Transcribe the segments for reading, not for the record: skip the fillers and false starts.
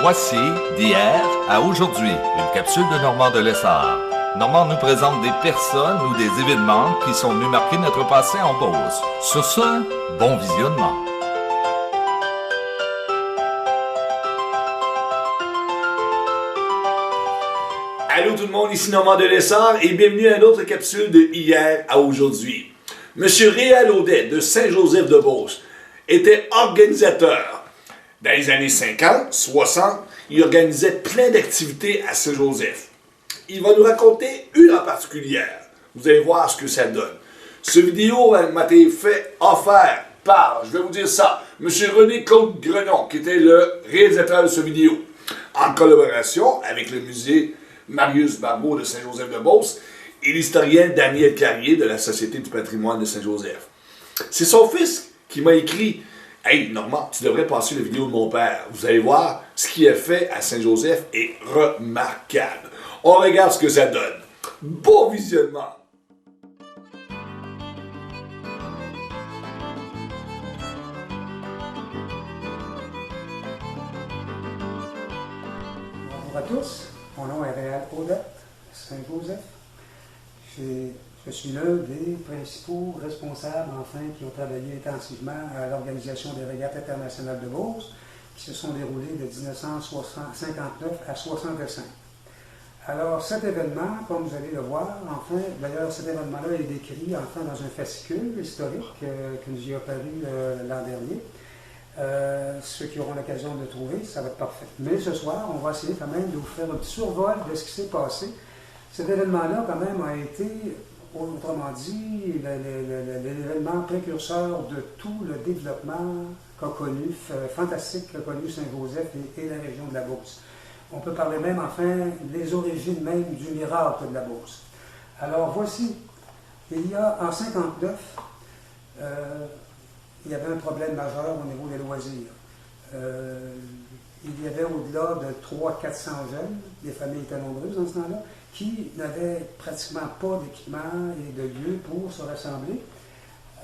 Voici d'hier à aujourd'hui, une capsule de Normand de Lessard. Normand nous présente des personnes ou des événements qui sont venus marquer notre passé en Beauce. Sur ce, bon visionnement. Allô tout le monde, ici Normand de Lessard et bienvenue à une autre capsule de hier à aujourd'hui. Monsieur Réal Audet de Saint-Joseph-de-Beauce était organisateur. Dans les années 50, 60, il organisait plein d'activités à Saint-Joseph. Il va nous raconter une en particulier. Vous allez voir ce que ça donne. Ce vidéo m'a été fait offert par, je vais vous dire ça, M. René-Claude Grenon, qui était le réalisateur de ce vidéo, en collaboration avec le musée Marius Barbeau de Saint-Joseph-de-Beauce et l'historien Daniel Carrier de la Société du patrimoine de Saint-Joseph. C'est son fils qui m'a écrit « Hey Normand, tu devrais passer la vidéo de mon père. Vous allez voir, ce qu'il a fait à Saint-Joseph est remarquable. » On regarde ce que ça donne. Bon visionnement! Bonjour à tous. Mon nom est Réal Audet, Saint-Joseph. Je suis l'un des principaux responsables, enfin, qui ont travaillé intensivement à l'organisation des régates internationales de Beauce, qui se sont déroulées de 1959 à 1965. Alors, cet événement, comme vous allez le voir, enfin, d'ailleurs, cet événement-là est décrit, enfin, dans un fascicule historique qui nous y a paru l'an dernier. Ceux qui auront l'occasion de le trouver, ça va être parfait. Mais ce soir, on va essayer quand même de vous faire un petit survol de ce qui s'est passé. Cet événement-là, quand même, a été, autrement dit, l'événement précurseur de tout le développement qu'a connu, fantastique qu'a connu Saint-Joseph et la région de la Beauce. On peut parler même, enfin, des origines même du miracle de la Beauce. Alors, voici, il y a en 1959, il y avait un problème majeur au niveau des loisirs. Il y avait au-delà de 300-400 jeunes, les familles étaient nombreuses dans ce temps-là, qui n'avaient pratiquement pas d'équipement et de lieu pour se rassembler.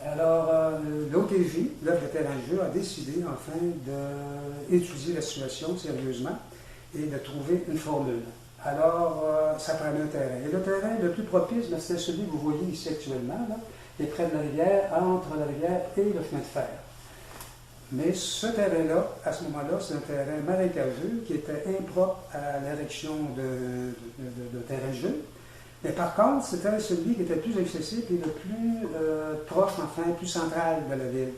Alors, l'OTJ, l'œuvre de terrain de jeu, a décidé enfin d'étudier la situation sérieusement et de trouver une formule. Alors, ça prenait un terrain. Et le terrain le plus propice, c'était celui que vous voyez ici actuellement, là, et près de la rivière, entre la rivière et le chemin de fer. Mais ce terrain-là, à ce moment-là, c'est un terrain marécageux qui était impropre à l'érection de terrain de jeu. Mais par contre, c'était celui qui était plus accessible et le plus proche, enfin, plus central de la ville.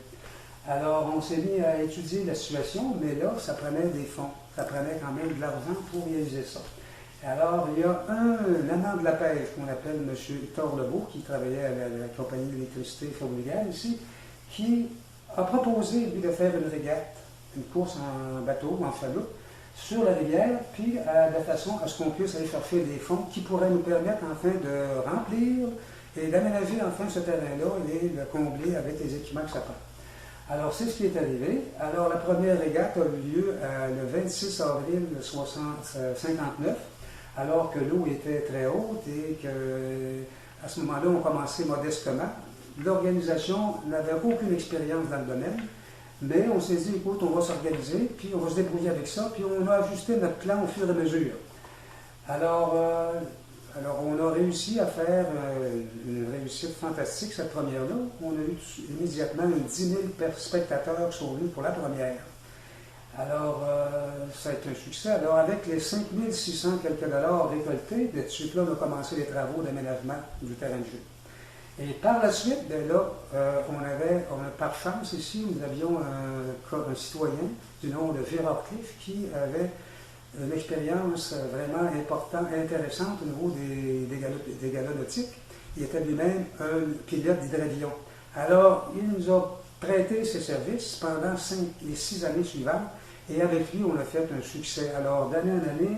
Alors, on s'est mis à étudier la situation, mais là, ça prenait des fonds. Ça prenait quand même de l'argent pour réaliser ça. Alors, il y a un amant de la pêche qu'on appelle M. Hector Lebeau, qui travaillait à la compagnie d'électricité Ferroviaire ici, qui a proposé, lui, de faire une régate, une course en bateau, en chaloupe, sur la rivière, puis de façon à ce qu'on puisse aller chercher des fonds qui pourraient nous permettre, enfin, de remplir et d'aménager, enfin, ce terrain-là et le combler avec les équipements que ça prend. Alors, c'est ce qui est arrivé. Alors, la première régate a eu lieu le 26 avril 1959, alors que l'eau était très haute et qu'à ce moment-là, on commençait modestement. L'organisation n'avait aucune expérience dans le domaine, mais on s'est dit, écoute, on va s'organiser, puis on va se débrouiller avec ça, puis on a ajusté notre plan au fur et à mesure. Alors on a réussi à faire une réussite fantastique, cette première-là. On a eu immédiatement 10 000 spectateurs qui sont venus pour la première. Alors, ça a été un succès. Alors, avec les 5 600 quelques dollars récoltés, de suite là, on a commencé les travaux d'aménagement du terrain de jeu. Et par la suite, là, par chance ici, nous avions un citoyen du nom de Gérard Cliff qui avait une expérience vraiment importante, intéressante au niveau des galas nautiques. Il était lui-même un pilote d'hydravion. Alors, il nous a prêté ses services pendant les 6 années suivantes, et avec lui, on a fait un succès. Alors, d'année en année,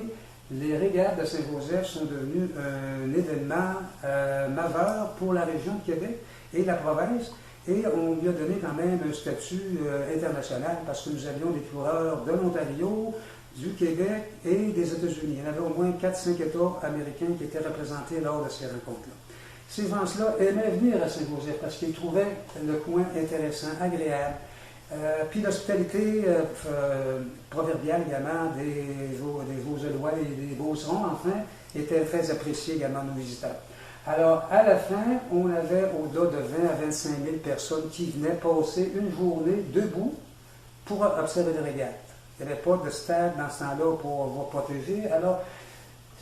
les régates de Saint-Joseph sont devenues un événement majeur pour la région de Québec et la province, et on lui a donné quand même un statut international parce que nous avions des coureurs de l'Ontario, du Québec et des États-Unis. Il y en avait au moins 4-5 États américains qui étaient représentés lors de ces rencontres-là. Ces gens-là aimaient venir à Saint-Joseph parce qu'ils trouvaient le coin intéressant, agréable. Puis l'hospitalité proverbiale également des Vosgeois et des Beaucerons, enfin, était très appréciée également de nos visiteurs. Alors, à la fin, on avait au-delà de 20 à 25 000 personnes qui venaient passer une journée debout pour observer les régates. Il n'y avait pas de stade dans ce temps-là pour vous protéger. Alors,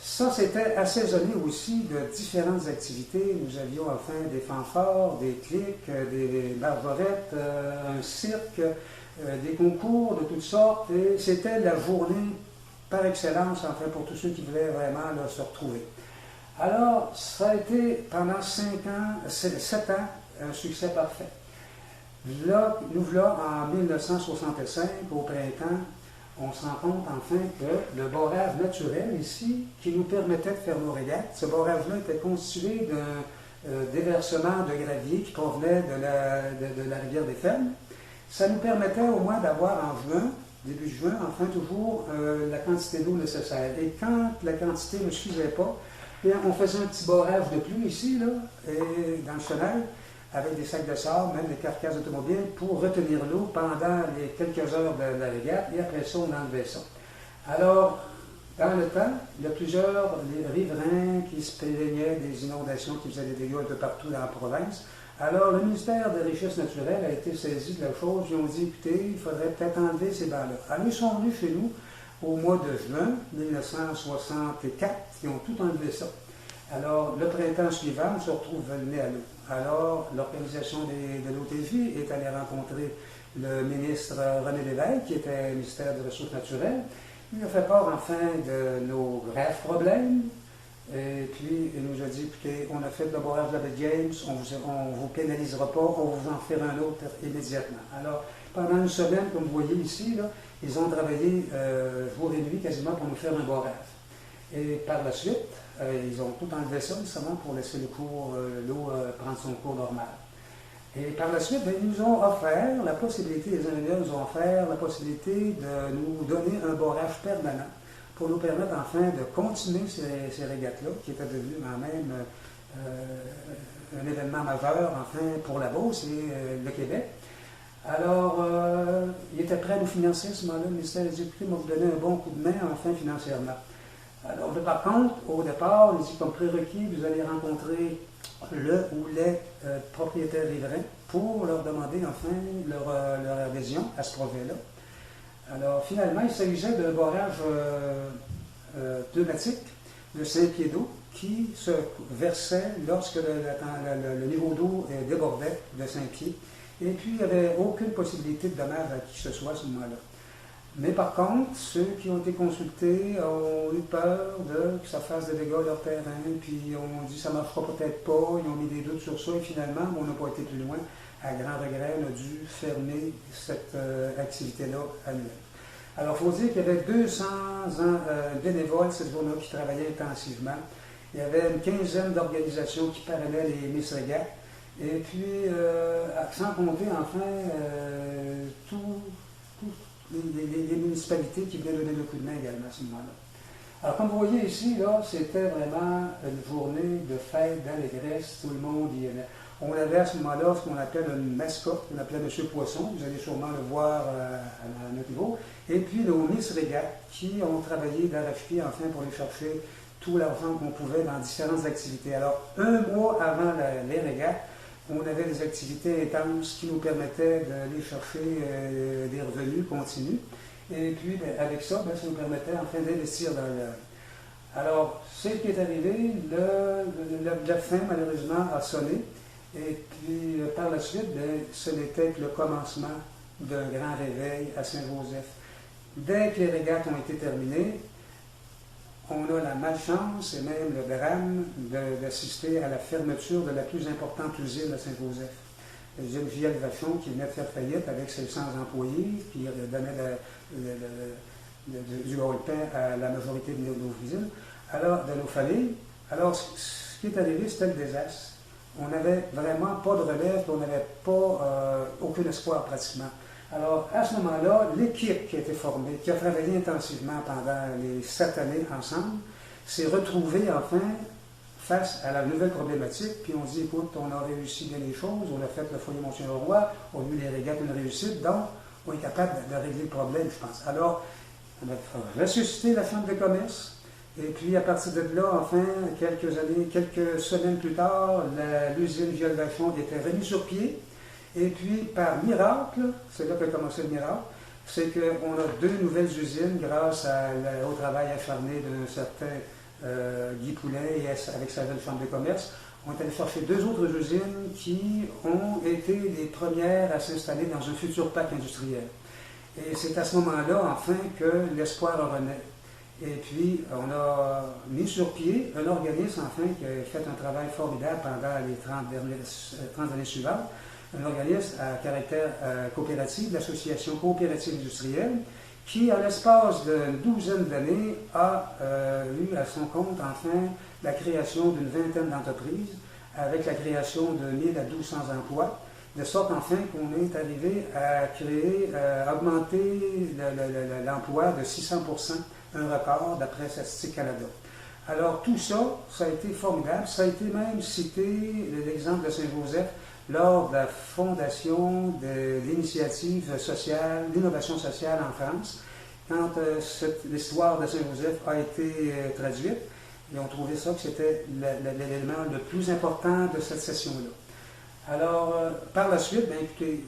ça, c'était assaisonné aussi de différentes activités. Nous avions enfin des fanfares, des clics, des barbarettes, un cirque, des concours de toutes sortes. Et c'était la journée par excellence, enfin, pour tous ceux qui voulaient vraiment là, se retrouver. Alors, ça a été pendant 7 ans, un succès parfait. Là, nous voilà en 1965, au printemps, on se rend compte enfin que le barrage naturel ici, qui nous permettait de faire nos régates, ce barrage-là était constitué d'un déversement de gravier qui provenait de la rivière des Fermes. Ça nous permettait au moins d'avoir en juin, début juin, enfin toujours la quantité d'eau nécessaire. Et quand la quantité ne suffisait pas, bien, on faisait un petit barrage de pluie ici, là, et dans le chenal, avec des sacs de sable, même des carcasses automobiles, pour retenir l'eau pendant les quelques heures de la régate, et après ça, on enlevait ça. Alors, dans le temps, il y a plusieurs riverains qui se plaignaient des inondations qui faisaient des dégâts un peu partout dans la province. Alors, le ministère des Richesses naturelles a été saisi de la chose. Ils ont dit, écoutez, il faudrait peut-être enlever ces bancs-là. Alors, ils sont venus chez nous au mois de juin 1964. Ils ont tout enlevé ça. Alors, le printemps suivant, on se retrouve venu à l'eau. Alors, l'organisation de l'OTJ est allée rencontrer le ministre René Lévesque, qui était ministère des Ressources naturelles. Il a fait part, enfin, de nos graves problèmes. Et puis, il nous a dit, écoutez, on a fait le barrage de la baie James, on ne vous pénalisera pas, on vous en fera un autre immédiatement. Alors, pendant une semaine, comme vous voyez ici, là, ils ont travaillé jour et nuit quasiment pour nous faire un barrage. Et par la suite, ils ont tout enlevé ça, justement, pour laisser l'eau prendre son cours normal. Et par la suite, ils nous ont offert la possibilité, les ingénieurs nous ont offert la possibilité de nous donner un barrage permanent pour nous permettre enfin de continuer ces régates-là, qui étaient devenues quand même un événement majeur, enfin, pour la Beauce et le Québec. Alors, il était prêt à nous financer à ce moment-là. Le ministère a dit, écoutez, m'a vous donner un bon coup de main, enfin, financièrement. Alors, par contre, au départ, il dit, comme prérequis, vous allez rencontrer le ou les propriétaires riverains pour leur demander, enfin, leur adhésion à ce projet-là. Alors, finalement, il s'agissait d'un barrage pneumatique de 5 pieds d'eau qui se versait lorsque le niveau d'eau débordait de 5 pieds. Et puis, il n'y avait aucune possibilité de dommage à qui que ce soit à ce moment-là. Mais par contre, ceux qui ont été consultés ont eu peur que ça fasse des dégâts à leur terrain, puis on dit ça ne marchera peut-être pas, ils ont mis des doutes sur ça, et finalement, on n'a pas été plus loin. À grand regret, on a dû fermer cette activité-là annuelle. Alors, il faut dire qu'il y avait 200 bénévoles cette journée qui travaillaient intensivement. Il y avait une quinzaine d'organisations qui parrainaient les Miss Régates. Et puis, sans compter, enfin, les municipalités qui venaient donner le coup de main également à ce moment-là. Alors, comme vous voyez ici, là, c'était vraiment une journée de fête d'allégresse, tout le monde y allait. On avait à ce moment-là ce qu'on appelle une mascotte, on appelait M. Poisson, vous allez sûrement le voir à notre niveau, et puis nos Miss Régates qui ont travaillé d'arrache-pied, enfin, pour aller chercher tout l'argent qu'on pouvait dans différentes activités. Alors, un mois avant les régates, on avait des activités intenses qui nous permettaient d'aller chercher des revenus continus. Et puis, bien, avec ça, bien, ça nous permettait enfin d'investir dans le... Alors, ce qui est arrivé, la fin, malheureusement, a sonné. Et puis, par la suite, bien, ce n'était que le commencement d'un grand réveil à Saint-Joseph. Dès que les régates ont été terminées, on a la malchance et même le drame d'assister à la fermeture de la plus importante usine à Saint-Joseph. L'usine J.L. Vachon qui venait de faire faillite avec ses 100 employés, qui donnait du haut-pain à la majorité de nos usines, alors de nos familles. Alors, ce qui est arrivé, c'était le désastre. On n'avait vraiment pas de relève, on n'avait pas aucun espoir pratiquement. Alors, à ce moment-là, l'équipe qui a été formée, qui a travaillé intensivement pendant les 7 années ensemble, s'est retrouvée enfin face à la nouvelle problématique, puis on dit, écoute, on a réussi bien les choses, on a fait le foyer Mont-Saint-Leroy, on a eu les régates une réussite, donc on est capable de régler le problème, je pense. Alors, on a ressuscité la Chambre de commerce, et puis à partir de là, enfin, quelques semaines plus tard, l'usine Viol Vachon était remise sur pied, et puis par miracle, c'est là qu'a commencé le miracle, c'est qu'on a 2 nouvelles usines grâce au travail acharné de certains Guy Poulin et avec sa jeune Chambre de commerce. On est allé chercher 2 autres usines qui ont été les premières à s'installer dans un futur parc industriel. Et c'est à ce moment-là, enfin, que l'espoir renaît. Et puis, on a mis sur pied un organisme, enfin, qui a fait un travail formidable pendant les 30 années suivantes, un organisme à caractère coopératif, l'association coopérative industrielle, qui, à l'espace d'une douzaine d'années, a eu à son compte, enfin, la création d'une vingtaine d'entreprises, avec la création de 1000 à 1200 emplois, de sorte, enfin, qu'on est arrivé à créer, augmenter l'emploi de 600%, un record d'après Statistique Canada. Alors, tout ça, ça a été formidable. Ça a été même cité, l'exemple de Saint-Joseph, lors de la fondation de l'initiative sociale, l'innovation sociale en France, quand l'histoire de Saint-Joseph a été traduite, et on trouvait ça que c'était l'élément le plus important de cette session-là. Alors, par la suite, bien, écoutez,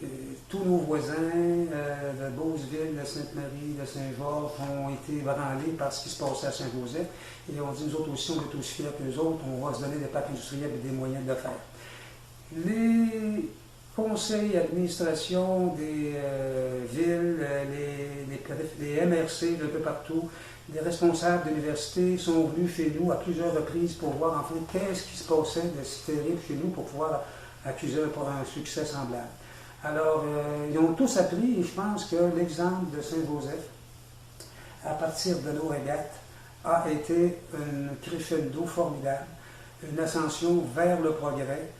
tous nos voisins de Beauceville, de Sainte-Marie, de Saint-Georges ont été branlés par ce qui se passait à Saint-Joseph, et on dit, nous autres aussi, on est aussi fiers qu'eux autres, on va se donner des parcs industriels et des moyens de le faire. Les conseils d'administration des villes, les MRC un peu partout, les responsables d'universités sont venus chez nous à plusieurs reprises pour voir enfin qu'est-ce qui se passait de si terrible chez nous pour pouvoir accuser pour un succès semblable. Alors, ils ont tous appris et je pense que l'exemple de Saint-Joseph, à partir de nos régates, a été un crescendo formidable, une ascension vers le progrès,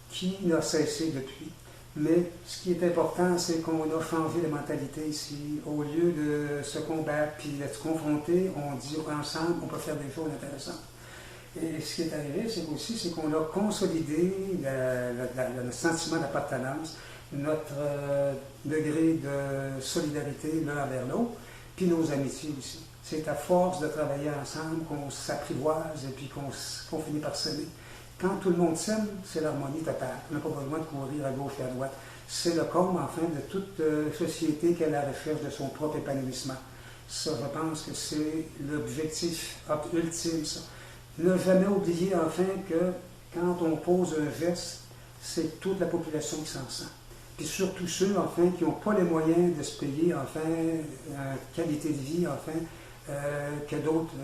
qui n'a cessé depuis. Mais ce qui est important, c'est qu'on a changé de mentalité ici. Au lieu de se combattre puis de se confronter, on dit ensemble qu'on peut faire des choses intéressantes. Et ce qui est arrivé, c'est qu'on a consolidé le sentiment d'appartenance, notre degré de solidarité l'un envers l'autre, puis nos amitiés aussi. C'est à force de travailler ensemble qu'on s'apprivoise et puis qu'on finit par s'aimer. Quand tout le monde s'aime, c'est l'harmonie totale. On n'a pas besoin de courir à gauche et à droite. C'est le comble, enfin, de toute société qui est à la recherche de son propre épanouissement. Ça, je pense que c'est l'objectif ultime, ça. Ne jamais oublier, enfin, que quand on pose un geste, c'est toute la population qui s'en sent. Puis surtout ceux, enfin, qui n'ont pas les moyens de se payer, enfin, qualité de vie, enfin, que d'autres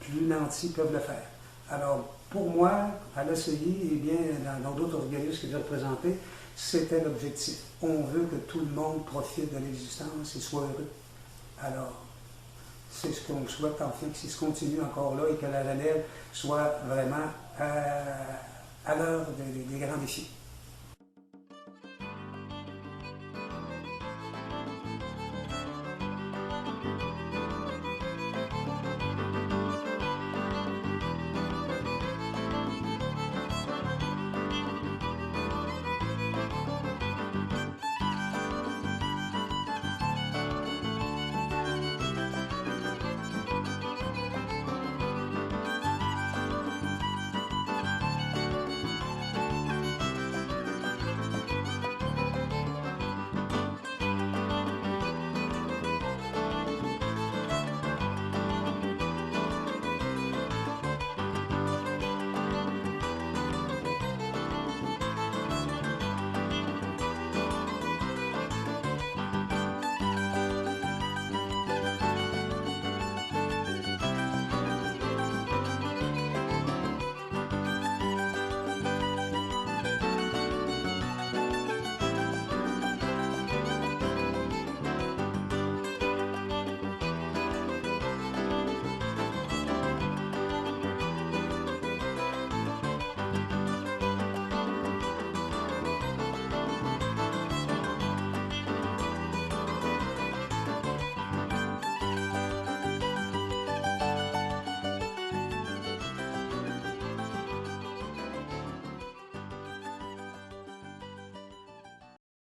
plus nantis peuvent le faire. Alors, pour moi, à l'ACI et bien dans d'autres organismes que j'ai représentés, c'était l'objectif. On veut que tout le monde profite de l'existence et soit heureux. Alors, c'est ce qu'on souhaite, enfin, que ça se continue encore là et que la relève soit vraiment à l'heure des grands défis.